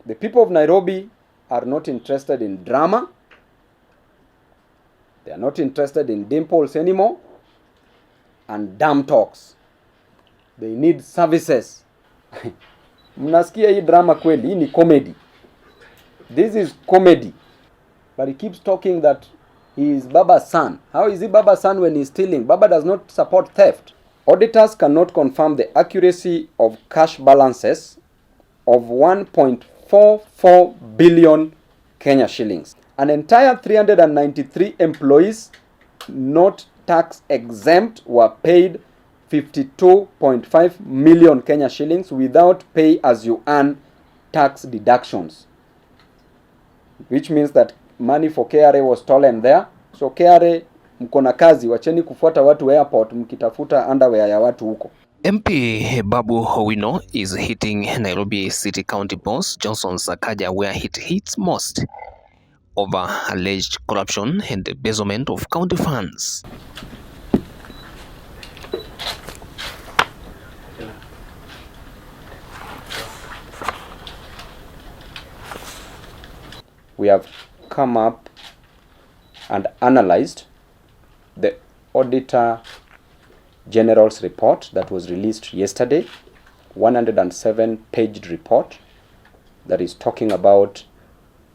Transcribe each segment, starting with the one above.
The people of Nairobi are not interested in drama. They are not interested in dimples anymore and damn talks. They need services. Mnasikia hii drama kweli? Hii ni comedy. This is comedy. But he keeps talking that he is Baba's son. How is he Baba's son when he's stealing? Baba does not support theft. Auditors cannot confirm the accuracy of cash balances of 1.44 billion Kenya shillings. An entire 393 employees not tax exempt were paid 52.5 million Kenya shillings without pay as you earn tax deductions, which means that money for KRA was stolen there. So KRA, mkona kazi, wacheni kufuata watu airport mkitafuta underwear ya watu huko. MP Babu Owino is hitting Nairobi City County boss Johnson Sakaja where it hits most over alleged corruption and embezzlement of county funds. We have come up and analyzed the Auditor General's report that was released yesterday, 107-page report that is talking about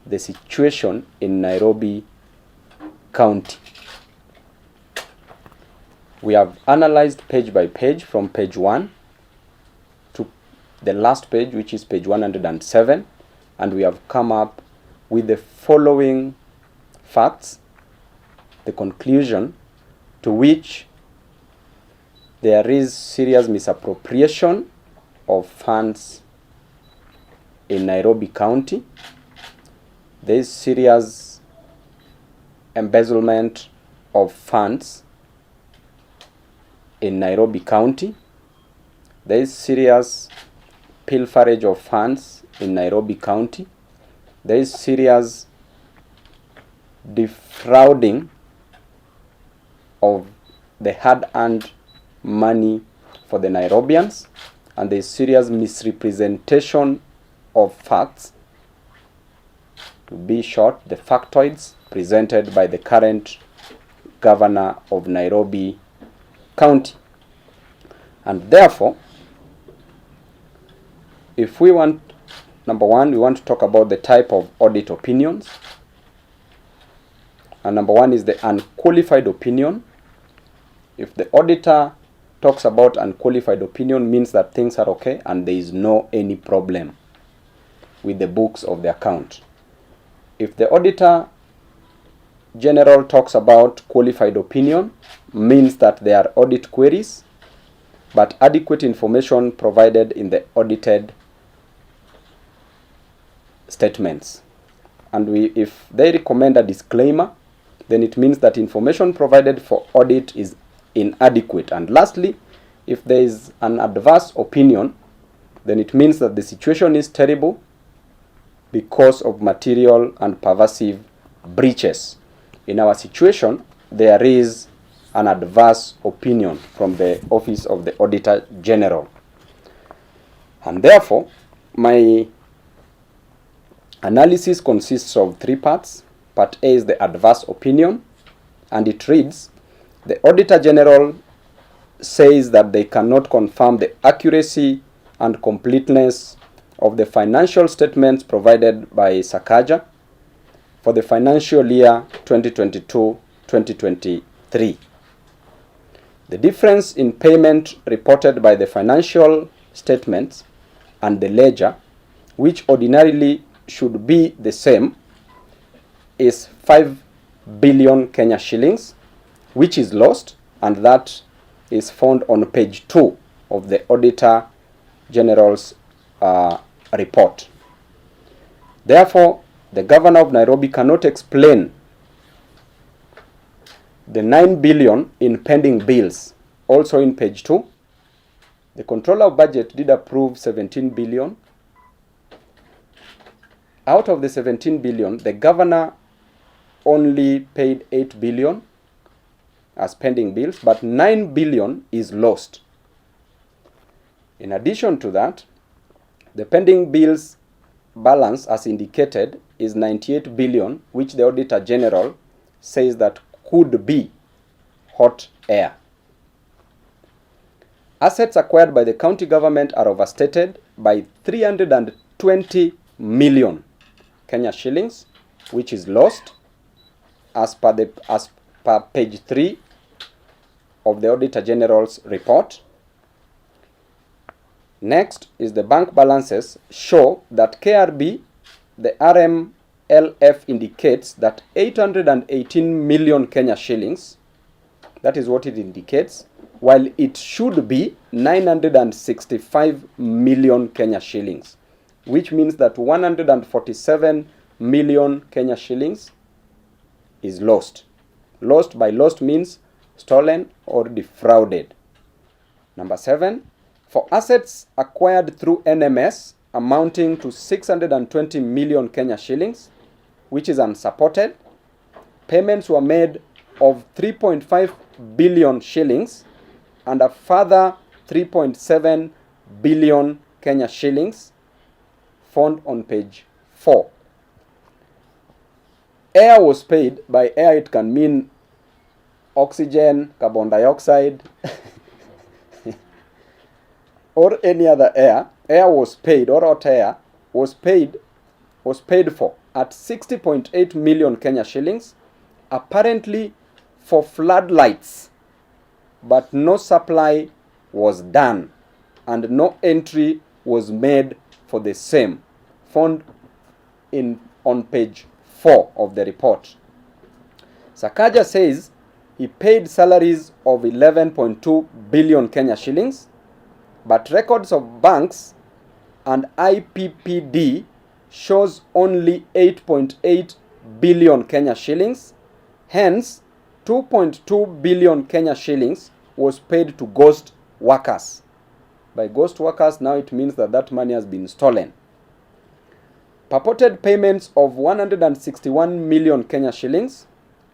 the situation in Nairobi County. We have analyzed page by page from page 1 to the last page, which is page 107, and we have come up with the following facts, the conclusion to which there is serious misappropriation of funds in Nairobi County. There is serious embezzlement of funds in Nairobi County. There is serious pilferage of funds in Nairobi County. There is serious defrauding of the hard-earned money for the Nairobians, and there is serious misrepresentation of facts. To be short, the factoids presented by the current governor of Nairobi County. And therefore, if we want, number one, we want to talk about the type of audit opinions. And number one is the unqualified opinion. If the auditor talks about unqualified opinion, means that things are okay and there is no any problem with the books of the account. If the Auditor General talks about qualified opinion, means that there are audit queries, but adequate information provided in the audited statements. And if they recommend a disclaimer, then it means that information provided for audit is inadequate. And lastly, if there is an adverse opinion, then it means that the situation is terrible because of material and pervasive breaches. In our situation, there is an adverse opinion from the Office of the Auditor General. And therefore, my analysis consists of three parts. Part A is the adverse opinion, and it reads, the Auditor General says that they cannot confirm the accuracy and completeness of the financial statements provided by Sakaja for the financial year 2022-2023. The difference in payment reported by the financial statements and the ledger, which ordinarily should be the same, is 5 billion Kenya shillings, which is lost, and that is found on page 2 of the Auditor General's report. Therefore, the governor of Nairobi cannot explain the 9 billion in pending bills. Also in page 2, the controller of budget did approve 17 billion. Out of the 17 billion, the governor only paid 8 billion as pending bills, but 9 billion is lost. In addition to that, the pending bills balance, as indicated, is 98 billion, which the Auditor General says that could be hot air. Assets acquired by the county government are overstated by 320 million Kenya shillings, which is lost as per page 3 of the Auditor General's report. Next is the bank balances show that KRB, the RMLF indicates that 818 million Kenya shillings, that is what it indicates, while it should be 965 million Kenya shillings, which means that 147 million Kenya shillings is lost. Lost by lost means stolen or defrauded. Number 7, for assets acquired through NMS amounting to 620 million Kenya shillings, which is unsupported, payments were made of 3.5 billion shillings and a further 3.7 billion Kenya shillings found on page 4. Air was paid. By air it can mean oxygen, carbon dioxide, or any other air. Air was paid, or hot air was paid for at 60.8 million Kenya shillings, apparently for floodlights, but no supply was done and no entry was made for the same, found on page 4 of the report. Sakaja says he paid salaries of 11.2 billion Kenya shillings, but records of banks and IPPD shows only 8.8 billion Kenya shillings. Hence, 2.2 billion Kenya shillings was paid to ghost workers. By ghost workers, now it means that that money has been stolen. Purported payments of 161 million Kenya shillings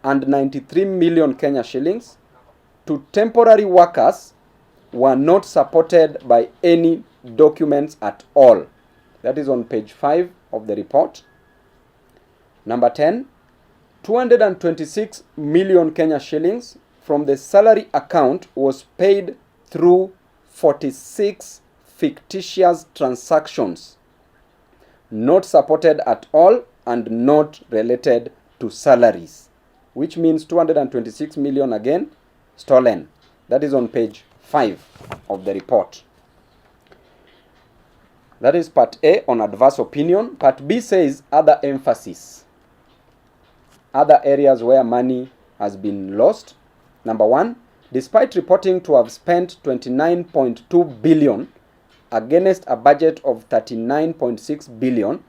and 93 million Kenya shillings to temporary workers were not supported by any documents at all. That is on page 5 of the report. Number 10, 226 million Kenya shillings from the salary account was paid through 46 fictitious transactions, not supported at all and not related to salaries, which means 226 million again stolen. That is on page 5 of the report. That is part A on adverse opinion. Part B says other emphasis. Other areas where money has been lost. Number 1, despite reporting to have spent 29.2 billion against a budget of 39.6 billion,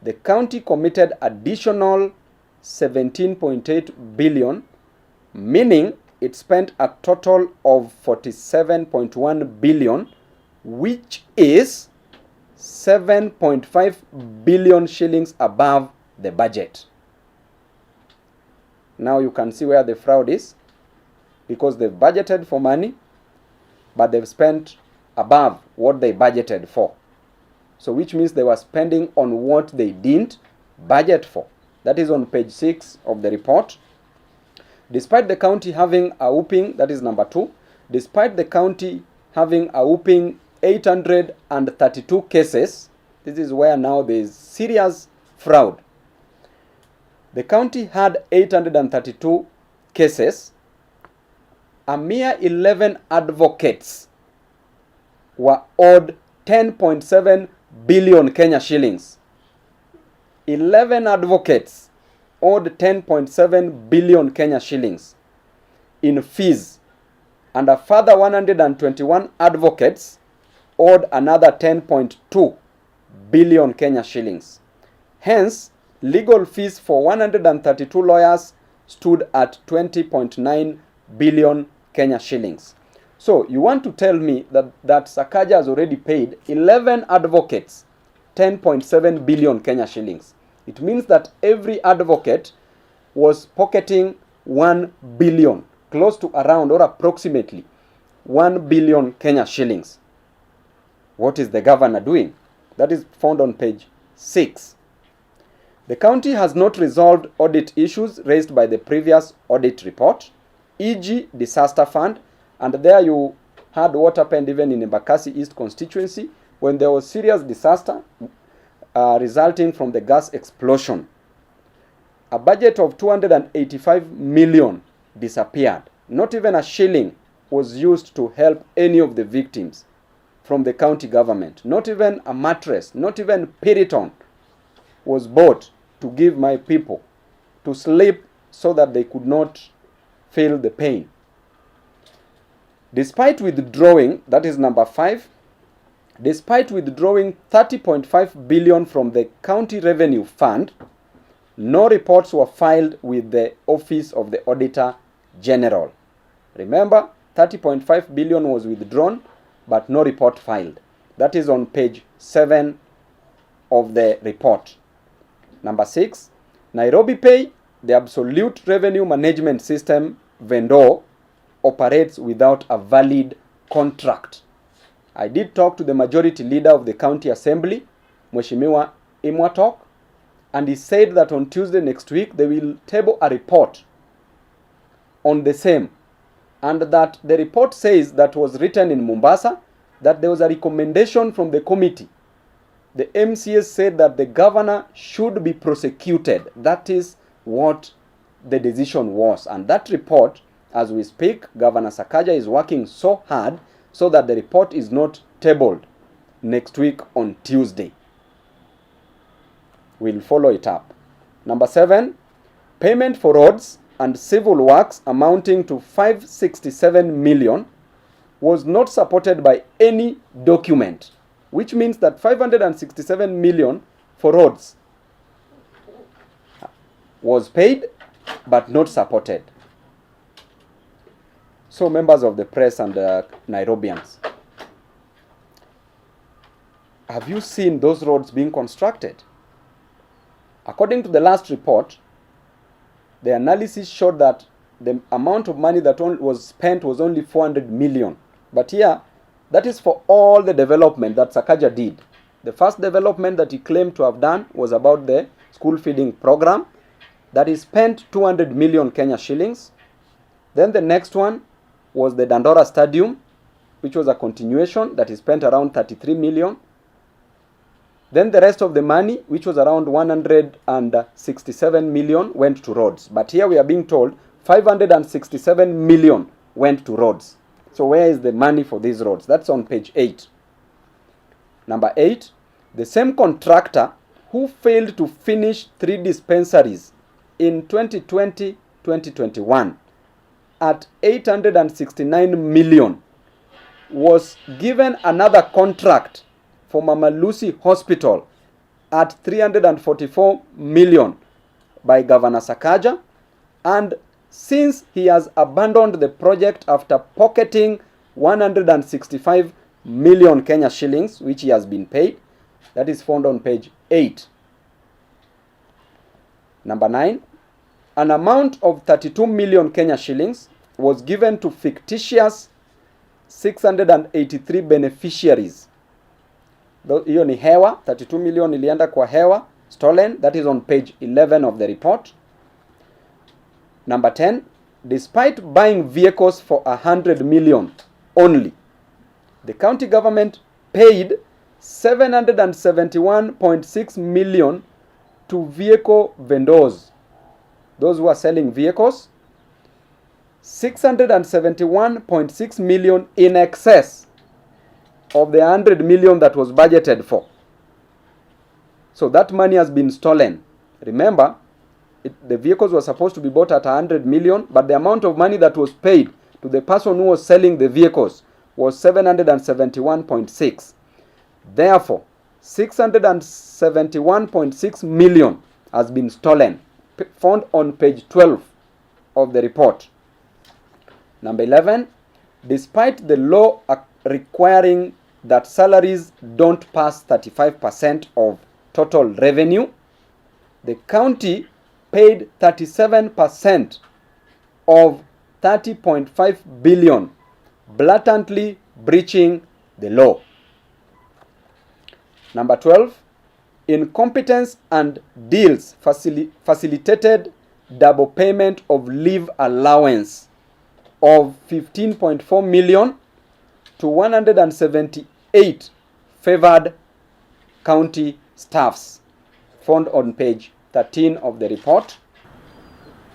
the county committed additional 17.8 billion, meaning it spent a total of 47.1 billion, which is 7.5 billion shillings above the budget. Now you can see where the fraud is, because they've budgeted for money, but they've spent above what they budgeted for. So which means they were spending on what they didn't budget for. That is on page 6 of the report. Despite the county having a whooping, that is number 2, despite the county having a whooping 832 cases, this is where now there is serious fraud. The county had 832 cases. A mere 11 advocates were owed 10.7 billion Kenya shillings. 11 advocates owed 10.7 billion Kenya shillings in fees, and a further 121 advocates owed another 10.2 billion Kenya shillings. Hence, legal fees for 132 lawyers stood at 20.9 billion Kenya shillings. So you want to tell me that Sakaja has already paid 11 advocates 10.7 billion Kenya shillings. It means that every advocate was pocketing 1 billion, close to around or approximately 1 billion Kenya shillings. What is the governor doing? That is found on page 6. The county has not resolved audit issues raised by the previous audit report, e.g. disaster fund, and there you had what happened even in Embakasi East constituency when there was serious disaster resulting from the gas explosion. A budget of 285 million disappeared. Not even a shilling was used to help any of the victims from the county government. Not even a mattress, not even Piriton was bought to give my people to sleep so that they could not feel the pain. Despite withdrawing, that is number 5, despite withdrawing 30.5 billion from the county revenue fund, no reports were filed with the Office of the Auditor General. Remember, 30.5 billion was withdrawn, but no report filed. That is on page 7 of the report. Number 6, Nairobi Pay, the absolute revenue management system vendor, operates without a valid contract. I did talk to the majority leader of the county assembly, Mheshimiwa Imwatok, and he said that on Tuesday next week they will table a report on the same, and that the report says that was written in Mombasa that there was a recommendation from the committee. The MCS said that the governor should be prosecuted. That is what the decision was. And that report, as we speak, Governor Sakaja is working so hard so that the report is not tabled next week on Tuesday. We'll follow it up. Number 7, payment for roads and civil works amounting to 567 million was not supported by any document, which means that 567 million for roads was paid but not supported. So members of the press and Nairobians, have you seen those roads being constructed? According to the last report, the analysis showed that the amount of money that was spent was only 400 million. But here, that is for all the development that Sakaja did. The first development that he claimed to have done was about the school feeding program, that he spent 200 million Kenya shillings. Then the next one was the Dandora Stadium, which was a continuation, that he spent around 33 million. Then the rest of the money, which was around 167 million, went to roads. But here we are being told 567 million went to roads. So where is the money for these roads? That's on page 8. Number 8, the same contractor who failed to finish 3 dispensaries in 2020-2021 at 869 million was given another contract for Mama Lucy Hospital at 344 million by Governor Sakaja, and since he has abandoned the project after pocketing 165 million Kenya shillings, which he has been paid, that is found on page 8. Number 9, an amount of 32 million Kenya shillings was given to fictitious 683 beneficiaries. Hiyo ni hewa, 32 million ilienda kwa hewa, stolen. That is on page 11 of the report. Number 10, despite buying vehicles for 100 million only, the county government paid 771.6 million to vehicle vendors, those who are selling vehicles, 671.6 million in excess of the 100 million that was budgeted for. So that money has been stolen. Remember, the vehicles were supposed to be bought at 100 million, but the amount of money that was paid to the person who was selling the vehicles was 771.6. Therefore, 671.6 million has been stolen, found on page 12 of the report. Number 11, despite the law requiring that salaries don't pass 35% of total revenue, the county paid 37% of 30.5 billion, blatantly breaching the law. Number 12, Incompetence and deals facilitated double payment of leave allowance of 15.4 million to 178 favored county staffs, found on page 13 of the report.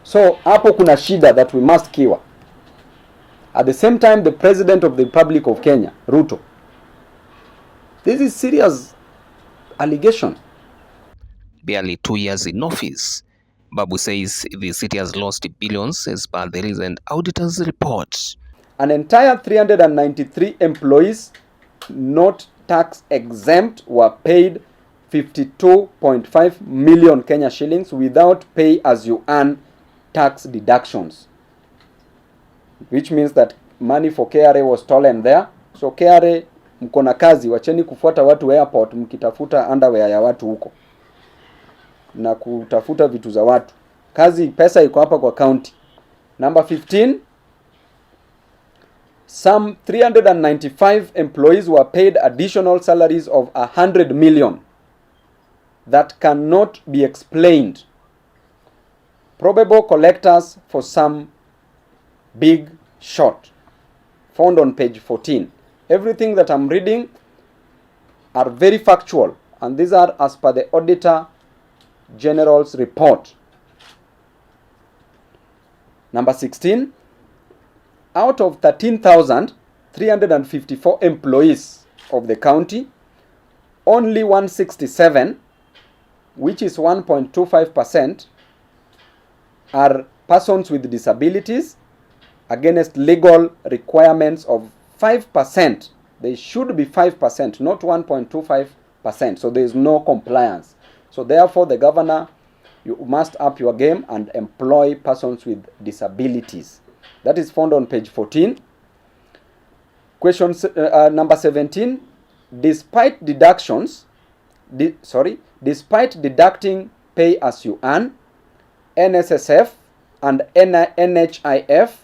So hapo kuna shida that we must cure. At the same time, the President of the Republic of Kenya, Ruto, this is serious allegation. Barely 2 years in office, Babu says the city has lost billions as per the recent auditor's report. An entire 393 employees not tax exempt were paid 52.5 million Kenya shillings without pay as you earn tax deductions, which means that money for KRA was stolen there. So KRA, mko na kazi, wacheni kufuata watu airport mkitafuta underwear ya watu huko na kutafuta vitu za watu. Kazi, pesa iko hapa kwa county. Number 15, some 395 employees were paid additional salaries of 100 million that cannot be explained. Probable collectors for some big short, found on page 14. Everything that I'm reading are very factual, and these are as per the Auditor General's report. Number 16, out of 13,354 employees of the county, only 167, which is 1.25%, are persons with disabilities against legal requirements of 5%. They should be 5%, not 1.25%. So there is no compliance. So therefore, the governor, you must up your game and employ persons with disabilities. That is found on page 14. Question number 17. Despite deductions, despite deducting pay as you earn, NSSF and NHIF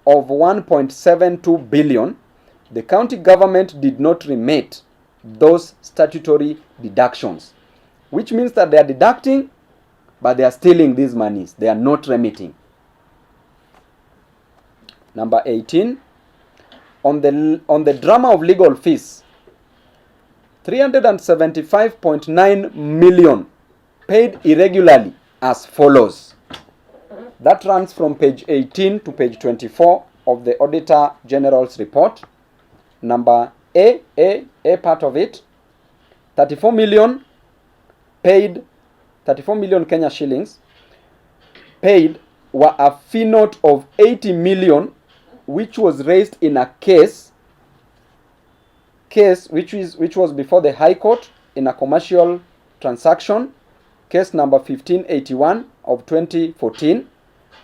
of 1.72 billion, the county government did not remit those statutory deductions, which means that they are deducting, but they are stealing these monies. They are not remitting. Number 18, on the drama of legal fees, 375.9 million paid irregularly as follows. That runs from page 18 to page 24 of the Auditor General's report. Number A part of it, 34 million paid, 34 million Kenya shillings paid were a fee note of 80 million, which was raised in a case which was before the High Court in a commercial transaction, case number 1581 of 2014,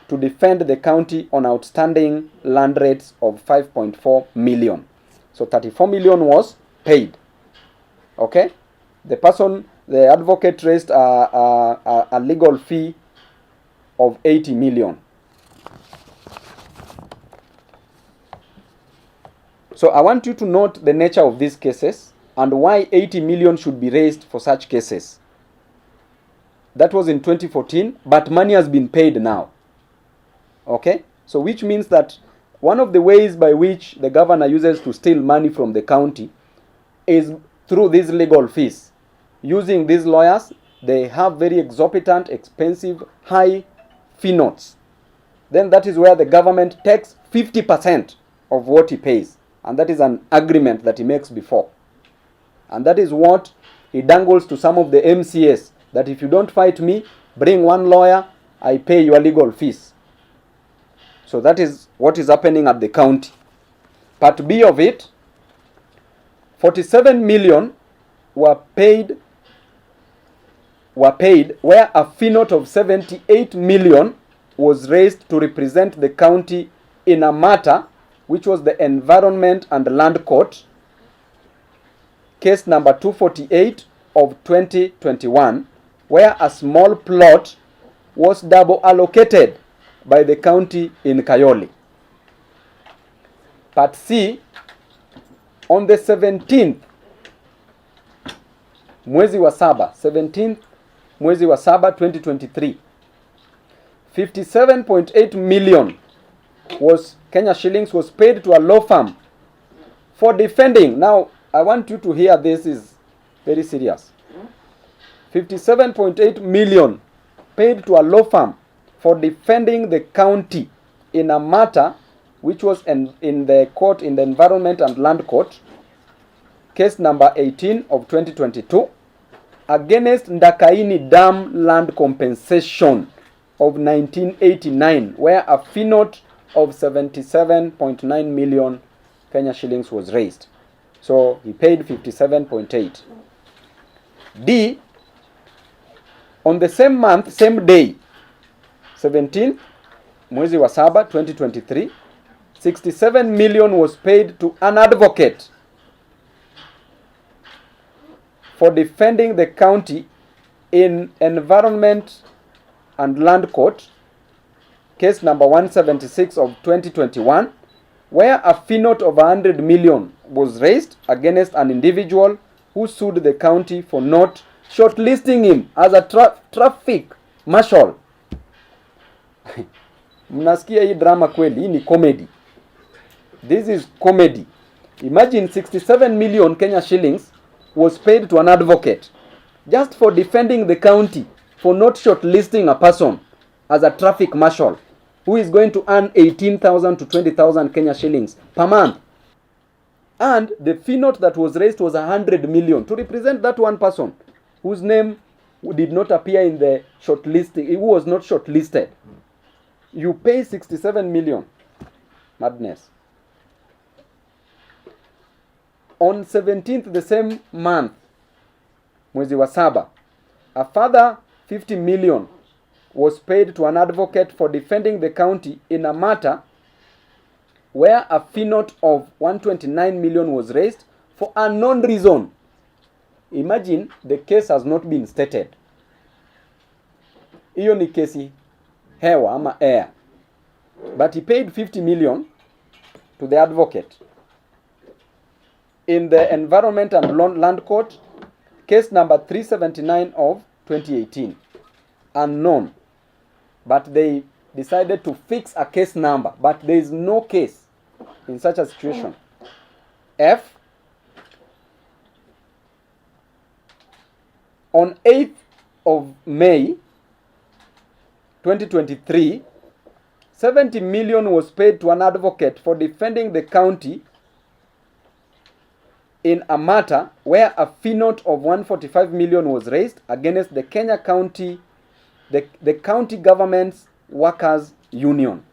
to defend the county on outstanding land rates of 5.4 million. So 34 million was paid. Okay? The advocate raised a legal fee of 80 million. So I want you to note the nature of these cases and why 80 million should be raised for such cases. That was in 2014, but money has been paid now. Okay? So which means that one of the ways by which the governor uses to steal money from the county is through these legal fees. Using these lawyers, they have very exorbitant, expensive, high fee notes. Then that is where the government takes 50% of what he pays. And that is an agreement that he makes before. And that is what he dangles to some of the MCAs, that if you don't fight me, bring one lawyer, I pay your legal fees. So that is what is happening at the county. Part B of it, 47 million were paid where a fee note of 78 million was raised to represent the county in a matter which was the Environment and Land Court, case number 248 of 2021, where a small plot was double allocated by the county in Kayole. Part C, on the 17th mwezi wa saba, 17th mwezi wa saba 2023, 57.8 million Kenya shillings was paid to a law firm for defending. Now, I want you to hear, this is very serious. 57.8 million paid to a law firm for defending the county in a matter which was in the court, in the Environment and Land Court, case number 18 of 2022, against Ndakaini Dam land compensation of 1989, where a fee note of 77.9 million Kenya shillings was raised. So he paid 57.8. D, on the same month, same day, 17th mwezi wa saba 2023, 67 million was paid to an advocate for defending the county in Environment and Land Court, case number 176 of 2021, where a fee note of 100 million was raised against an individual who sued the county for not shortlisting him as a traffic marshal. Mnasikia hii drama kweli? Hii ni comedy. This is comedy. Imagine 67 million Kenya shillings was paid to an advocate just for defending the county for not shortlisting a person as a traffic marshal who is going to earn 18,000 to 20,000 Kenya shillings per month. And the fee note that was raised was 100 million to represent that one person whose name did not appear in the shortlisting. He was not shortlisted. You pay 67 million. Madness. On 17th the same month, mwezi wa saba, a further 50 million was paid to an advocate for defending the county in a matter where a fee note of 129 million was raised for a unknown reason. Imagine, the case has not been stated. Hiyo ni kesi hewa ama air. But he paid 50 million to the advocate in the Environment and Land Court, case number 379 of 2018. Unknown. But they decided to fix a case number. But there is no case in such a situation. F, on 8th of May 2023, 70 million was paid to an advocate for defending the county in a matter where a fee note of 145 million was raised against the Kenya County, the county government's workers union.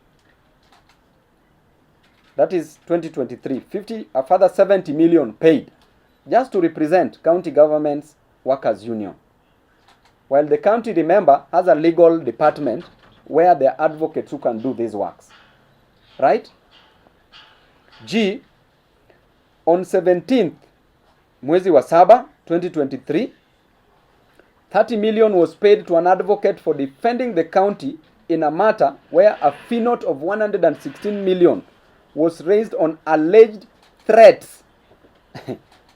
That is 2023. A further 70 million paid just to represent county government's workers union. While the county, remember, has a legal department where there are advocates who can do these works. Right? G, on 17th mwezi wa saba 2023, 30 million was paid to an advocate for defending the county in a matter where a fee note of 116 million was raised on alleged threats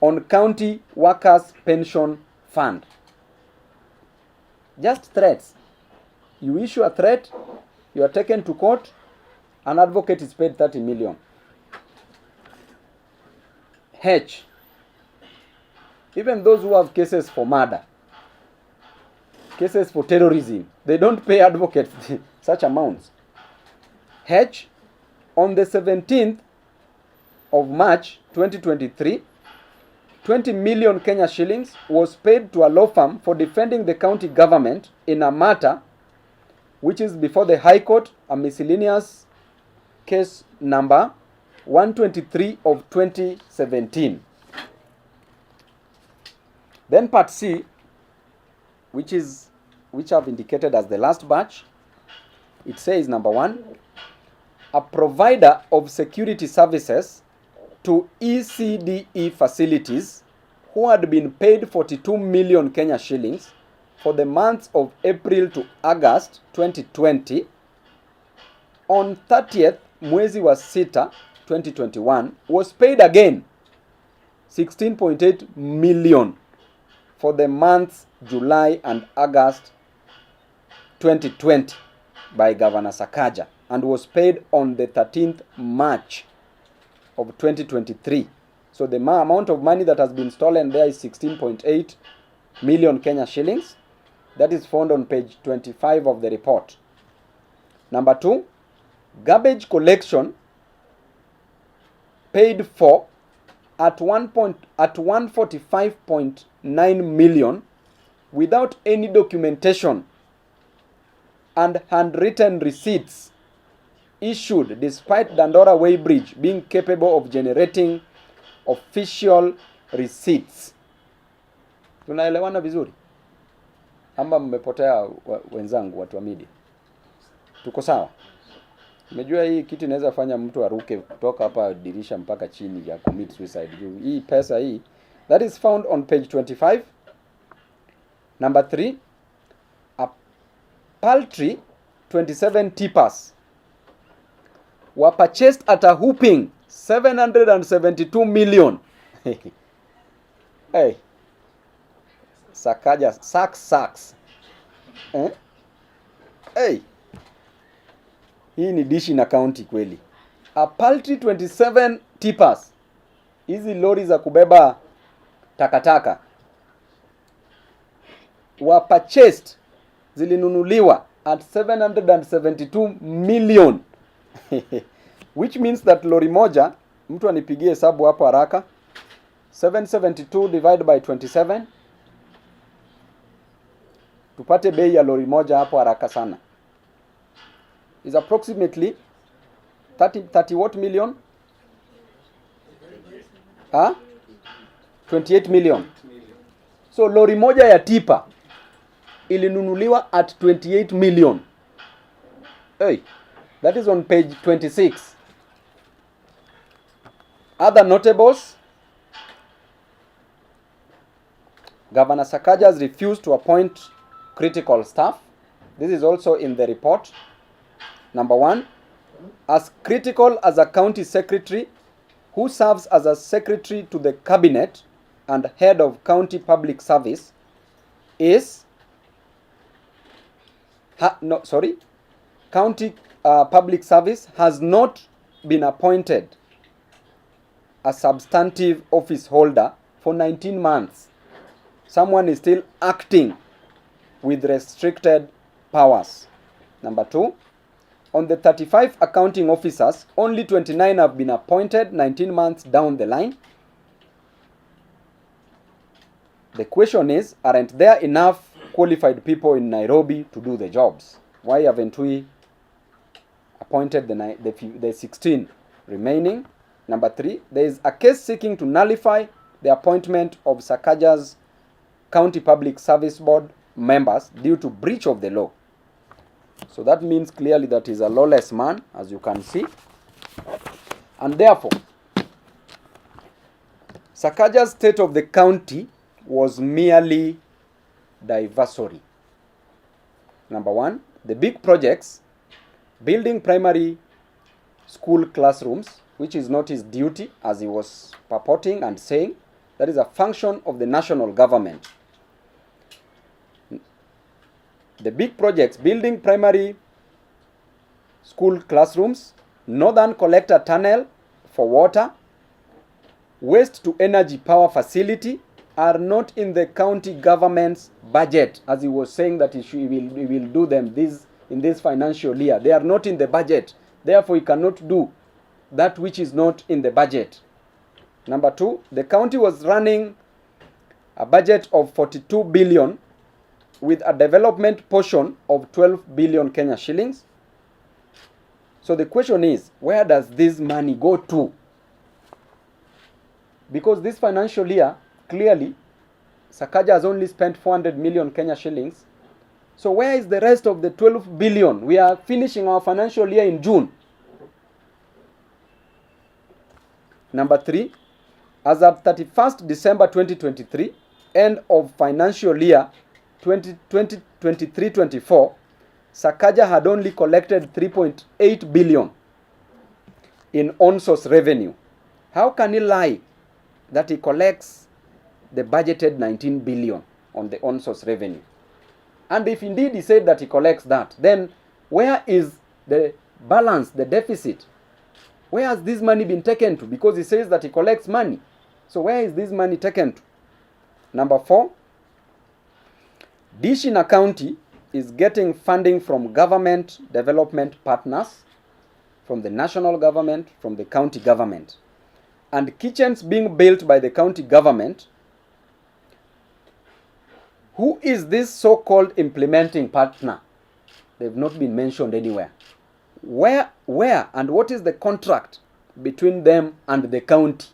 on county workers' pension fund. Just threats. You issue a threat, you are taken to court, an advocate is paid 30 million. H, even those who have cases for murder, cases for terrorism, they don't pay advocates such amounts. H, on the 17th of March 2023, 20 million Kenya shillings was paid to a law firm for defending the county government in a matter which is before the High Court, a miscellaneous case number 123 of 2017. Then part C, which I've indicated as the last batch, it says number 1, a provider of security services to ECDE facilities who had been paid 42 million Kenya shillings for the months of April to August 2020, on 30th mwezi wa sita 2021 was paid again 16.8 million for the months July and August 2020 by Governor Sakaja and was paid on the 13th March of 2023. So the amount of money that has been stolen there is 16.8 million Kenya shillings. That is found on page 25 of the report. Number 2, garbage collection paid for at 145.9 million without any documentation and handwritten receipts issued despite Dandora Weighbridge being capable of generating official receipts. Tunaelewana vizuri? Amba mmepotea wenzangu watu wa media? Tuko sawa? Umejua hii kitu inaweza fanya mtu aruke kutoka hapa dirisha mpaka chini ya commit suicide. Hii pesa hii, that is found on page 25. Number 3, a paltry 27 tippers were purchased at a whopping 772 million. Hey, Sakaja, sucks. Hey, hii ni dishi na county kweli. A paltry 27 tippers, hizi lori za kubeba takataka, were purchased, zilinunuliwa at 772 million. Which means that lori moja, mtu anipigie hesabu hapo haraka, 772 divided by 27, tupate bei ya lori moja hapo haraka sana, is approximately 30 what million? 28 million. So lori moja ya tipa ilinunuliwa at 28 million. Hey, that is on page 26. Other notables: Governor Sakaja has refused to appoint critical staff. This is also in the report. Number 1, as critical as a county secretary who serves as a secretary to the cabinet and head of county public service is county public service has not been appointed a substantive office holder for 19 months. Someone is still acting with restricted powers. Number 2, on the 35 accounting officers, only 29 have been appointed 19 months down the line. The question is, aren't there enough qualified people in Nairobi to do the jobs? Why haven't we appointed the 16 remaining? Number 3, there is a case seeking to nullify the appointment of Sakaja's County Public Service Board members due to breach of the law. So that means clearly that he's a lawless man, as you can see. And therefore, Sakaja's state of the county was merely diversory. Number 1, the big projects, building primary school classrooms, which is not his duty as he was purporting and saying, that is a function of the national government. The big projects, building primary school classrooms, northern collector tunnel for water, waste to energy power facility, are not in the county government's budget, as he was saying that he will do them in this financial year. They are not in the budget. Therefore, he cannot do that which is not in the budget. Number 2, the county was running a budget of 42 billion with a development portion of 12 billion Kenya shillings. So the question is, where does this money go to? Because this financial year, clearly, Sakaja has only spent 400 million Kenya shillings. So where is the rest of the 12 billion? We are finishing our financial year in June. Number 3, as of 31st December 2023, end of financial year 2023-24, Sakaja had only collected 3.8 billion in on-source revenue. How can he lie that he collects the budgeted 19 billion? on the on-source revenue. And if indeed he said that he collects that, then where is the balance, the deficit? Where has this money been taken to? Because he says that he collects money. So where is this money taken to? Number 4, Dishina County is getting funding from government development partners, from the national government, from the county government. And kitchens being built by the county government. Who is this so-called implementing partner? They've not been mentioned anywhere. Where and what is the contract between them and the county?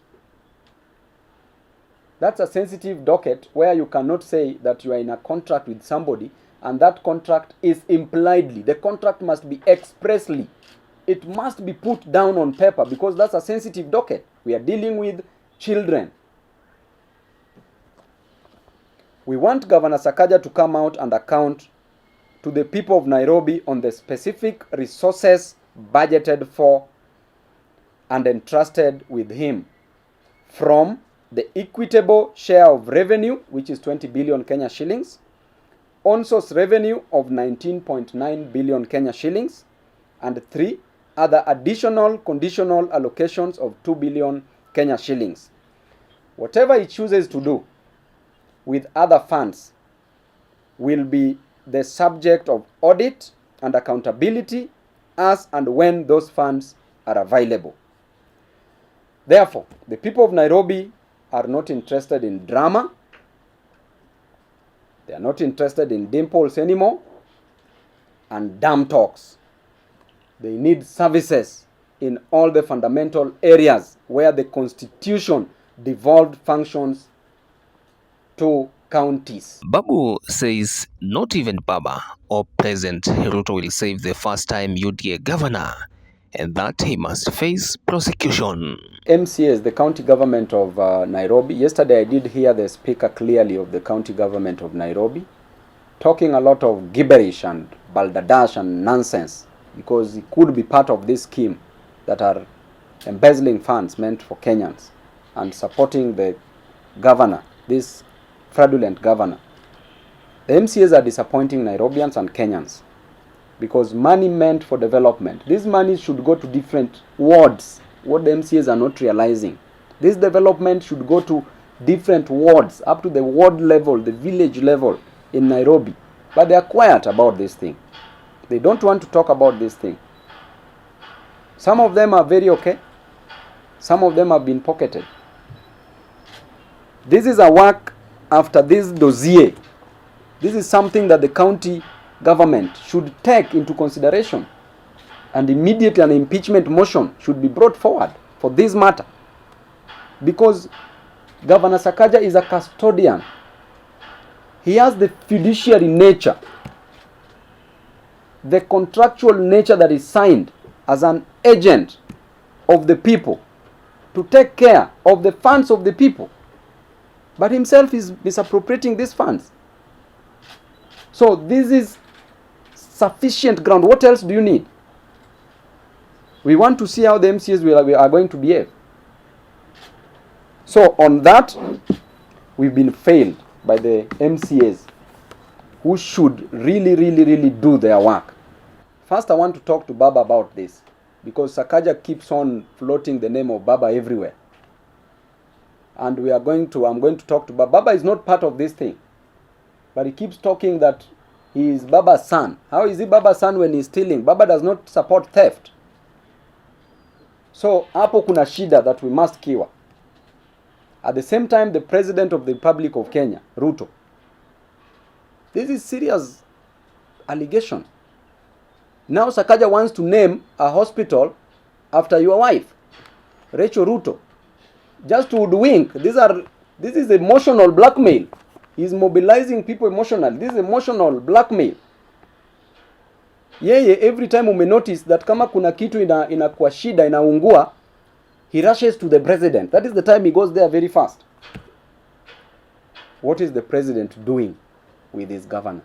That's a sensitive docket where you cannot say that you are in a contract with somebody and that contract is impliedly. The contract must be expressly. It must be put down on paper because that's a sensitive docket. We are dealing with children. We want Governor Sakaja to come out and account to the people of Nairobi on the specific resources budgeted for and entrusted with him from the equitable share of revenue, which is 20 billion Kenya shillings, on-source revenue of 19.9 billion Kenya shillings, and 3 other additional conditional allocations of 2 billion Kenya shillings. Whatever he chooses to do with other funds will be the subject of audit and accountability as and when those funds are available. Therefore, the people of Nairobi are not interested in drama. They are not interested in dimples anymore and damn talks. They need services in all the fundamental areas where the constitution devolved functions to counties. Babu says not even Baba or President Ruto will save the first-time UDA governor and that he must face prosecution. MCAs, the county government of Nairobi. Yesterday I did hear the speaker clearly of the county government of Nairobi talking a lot of gibberish and balderdash and nonsense because he could be part of this scheme that are embezzling funds meant for Kenyans and supporting the governor, this fraudulent governor. The MCAs are disappointing Nairobians and Kenyans because money meant for development. This money should go to different wards. What the MCAs are not realizing. This development should go to different wards, up to the ward level, the village level in Nairobi. But they are quiet about this thing. They don't want to talk about this thing. Some of them are very okay. Some of them have been pocketed. This is a work after this dossier. This is something that the county government should take into consideration. And immediately an impeachment motion should be brought forward for this matter. Because Governor Sakaja is a custodian. He has the fiduciary nature, the contractual nature that is signed as an agent of the people to take care of the funds of the people. But himself is misappropriating these funds. So this is sufficient ground. What else do you need? We want to see how the MCAs are going to behave. So on that, we've been failed by the MCAs who should really do their work. First, I want to talk to Baba about this because Sakaja keeps on floating the name of Baba everywhere. And I'm going to talk to Baba. Baba is not part of this thing. But he keeps talking that he is Baba's son. How is he Baba's son when he's stealing? Baba does not support theft. So, hapo kuna shida that we must cure. At the same time, the President of the Republic of Kenya, Ruto. This is serious allegation. Now Sakaja wants to name a hospital after your wife, Rachel Ruto. Just to hoodwink. This is emotional blackmail. He's mobilizing people emotionally. This is emotional blackmail. Yeye every time notice that kama kuna kitu inakuwa shida inaungua, he rushes to the president. That is the time he goes there very fast. What is the president doing with his governor?